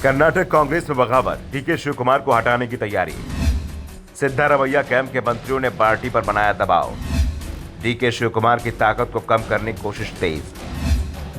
कर्नाटक कांग्रेस में बगावत, डीके शिव कुमार को हटाने की तैयारी। सिद्धारमैया कैंप के मंत्रियों ने पार्टी पर बनाया दबाव। डीके शिव कुमार की ताकत को कम करने की कोशिश तेज।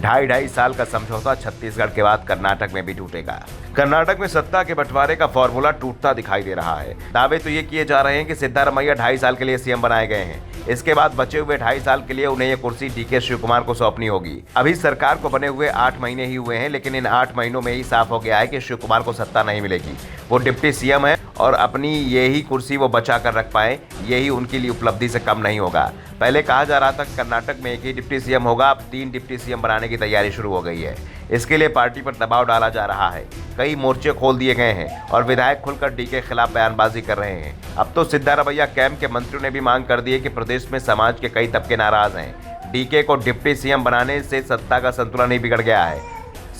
2.5 साल का समझौता छत्तीसगढ़ के बाद कर्नाटक में भी टूटेगा। कर्नाटक में सत्ता के बंटवारे का फॉर्मूला टूटता दिखाई दे रहा है। दावे तो ये किए जा रहे हैं कि सिद्धारमैया 2.5 साल के लिए सीएम बनाए गए हैं। इसके बाद बचे हुए 2.5 साल के लिए उन्हें यह कुर्सी डीके शिव कुमार को सौंपनी होगी। अभी सरकार को बने हुए 8 महीने ही हुए हैं, लेकिन इन 8 महीनों में ही साफ हो गया है कि शिव कुमार को सत्ता नहीं मिलेगी। वो डिप्टी सीएम है और अपनी यही कुर्सी वो बचा कर रख पाए, यही उनके लिए उपलब्धि से कम नहीं होगा। पहले कहा जा रहा था कि कर्नाटक में एक ही डिप्टी सीएम होगा, अब 3 डिप्टी सीएम बनाने की तैयारी शुरू हो गई है। इसके लिए पार्टी पर दबाव डाला जा रहा है। कई मोर्चे खोल दिए गए हैं और विधायक खुलकर डी के खिलाफ बयानबाजी कर रहे हैं। अब तो सिद्धारमैया कैंप के मंत्रियों ने भी मांग कर दी है कि प्रदेश में समाज के कई तबके नाराज हैं। डीके को डिप्टी सीएम बनाने से सत्ता का संतुलन ही बिगड़ गया है।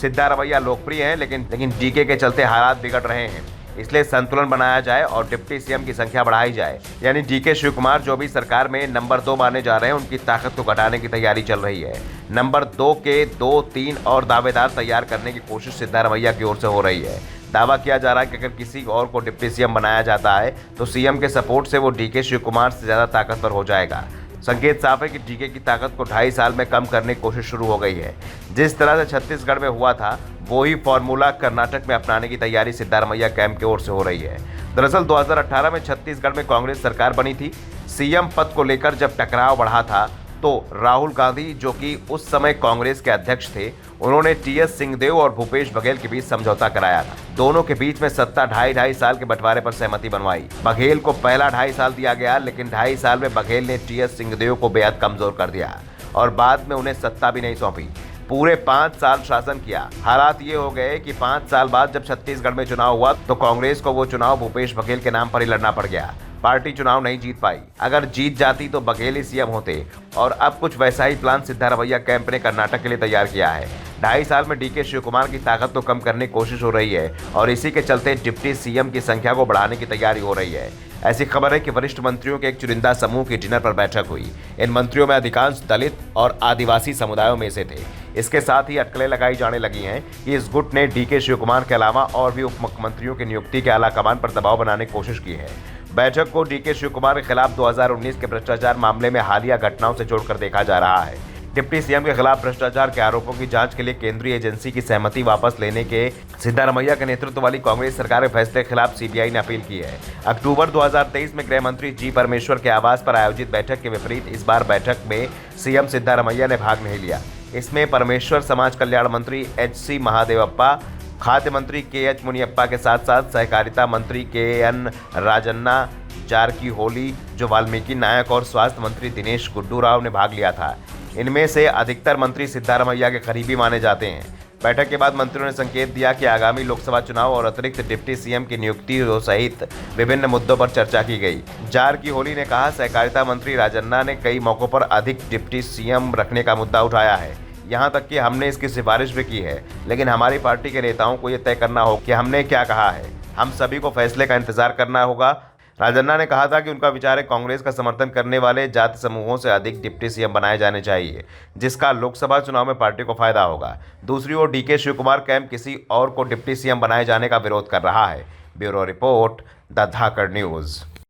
सिद्धारमैया लोकप्रिय हैं, लेकिन डीके के चलते हालात बिगड़ रहे हैं। इसलिए संतुलन बनाया जाए और डिप्टी सीएम की संख्या बढ़ाई जाए। यानी डीके शिव कुमार जो भी सरकार में नंबर 2 माने जा रहे हैं, उनकी ताकत को घटाने की तैयारी चल रही है। नंबर 2 के 2, 3 और दावेदार तैयार करने की कोशिश सिद्धारमैया की ओर से हो रही है। दावा किया जा रहा है कि अगर किसी और को डिप्टी सीएम बनाया जाता है तो सीएम के सपोर्ट से वो डीके शिव कुमार से ज्यादा ताकतवर हो जाएगा। संकेत साफ है कि डीके की ताकत को 2.5 साल में कम करने की कोशिश शुरू हो गई है। जिस तरह से छत्तीसगढ़ में हुआ था, वही फॉर्मूला कर्नाटक में अपनाने की तैयारी सिद्धारमैया कैंप की ओर से हो रही है। दरअसल 2018 में छत्तीसगढ़ में कांग्रेस सरकार बनी थी। सीएम पद को लेकर जब टकराव बढ़ा था तो राहुल गांधी, जो कि उस समय कांग्रेस के अध्यक्ष थे, उन्होंने टीएस सिंहदेव और भूपेश बघेल के बीच समझौता कराया था। दोनों के बीच में सत्ता 2.5 साल के बंटवारे पर सहमति बनवाई। बघेल को पहला 2.5 साल दिया गया, लेकिन 2.5 साल में बघेल ने टीएस सिंहदेव को बेहद कमजोर कर दिया और बाद में उन्हें सत्ता भी नहीं सौंपी। पूरे 5 साल शासन किया। हालात ये हो गए कि 5 साल बाद जब छत्तीसगढ़ में चुनाव हुआ तो कांग्रेस को वो चुनाव भूपेश बघेल के नाम पर ही लड़ना पड़ गया। पार्टी चुनाव नहीं जीत पाई। अगर जीत जाती तो बघेल ही सीएम होते। और अब कुछ वैसा ही प्लान सिद्धारमैया कैंप ने कर्नाटक के लिए तैयार किया है। 2.5 साल में डीके शिव कुमार की ताकत को कम करने की कोशिश हो रही है और इसी के चलते डिप्टी सीएम की संख्या को बढ़ाने की तैयारी हो रही है। ऐसी खबर है कि वरिष्ठ मंत्रियों के एक चुनिंदा समूह की डिनर पर बैठक हुई। इन मंत्रियों में अधिकांश दलित और आदिवासी समुदायों में से थे। इसके साथ ही अटकलें लगाई जाने लगी हैं कि इस गुट ने डीके शिव कुमार के अलावा और भी उप मुख्यमंत्रियों की नियुक्ति के आलाकमान पर दबाव बनाने की कोशिश की है। बैठक को डीके शिव कुमार के खिलाफ 2019 के भ्रष्टाचार मामले में हालिया घटनाओं से जोड़कर देखा जा रहा है। डिप्टी सीएम के खिलाफ भ्रष्टाचार के आरोपों की जांच के लिए केंद्रीय एजेंसी की सहमति वापस लेने के सिद्धारमैया के नेतृत्व वाली कांग्रेस सरकार के फैसले के खिलाफ सीबीआई ने अपील की है। अक्टूबर 2023 में गृह मंत्री जी परमेश्वर के आवास पर आयोजित बैठक के विपरीत इस बार बैठक में सीएम सिद्धारमैया ने भाग नहीं लिया। इसमें परमेश्वर समाज कल्याण मंत्री एच.सी. महादेवप्पा, खाद्य मंत्री के.एच. मुनियप्पा के साथ साथ सहकारिता मंत्री के.एन. राजन्ना, जारकीहोली जो वाल्मीकि नायक और स्वास्थ्य मंत्री दिनेश गुड्डू राव ने भाग लिया था। इनमें से अधिकतर मंत्री सिद्धारमैया के करीबी माने जाते हैं। बैठक के बाद मंत्रियों ने संकेत दिया कि आगामी लोकसभा चुनाव और अतिरिक्त डिप्टी सीएम की नियुक्ति सहित विभिन्न मुद्दों पर चर्चा की गई। जारकीहोली ने कहा, सहकारिता मंत्री राजन्ना ने कई मौकों पर अधिक डिप्टी सीएम रखने का मुद्दा उठाया है। यहाँ तक कि हमने इसकी सिफारिश भी की है, लेकिन हमारी पार्टी के नेताओं को ये तय करना हो कि हमने क्या कहा है। हम सभी को फैसले का इंतजार करना होगा। राजन्ना ने कहा था कि उनका विचार है कांग्रेस का समर्थन करने वाले जाति समूहों से अधिक डिप्टी सीएम बनाए जाने चाहिए, जिसका लोकसभा चुनाव में पार्टी को फायदा होगा। दूसरी ओर डीके शिव कुमार कैंप किसी और को डिप्टी सीएम बनाए जाने का विरोध कर रहा है। Bureau report, the Dhakad news.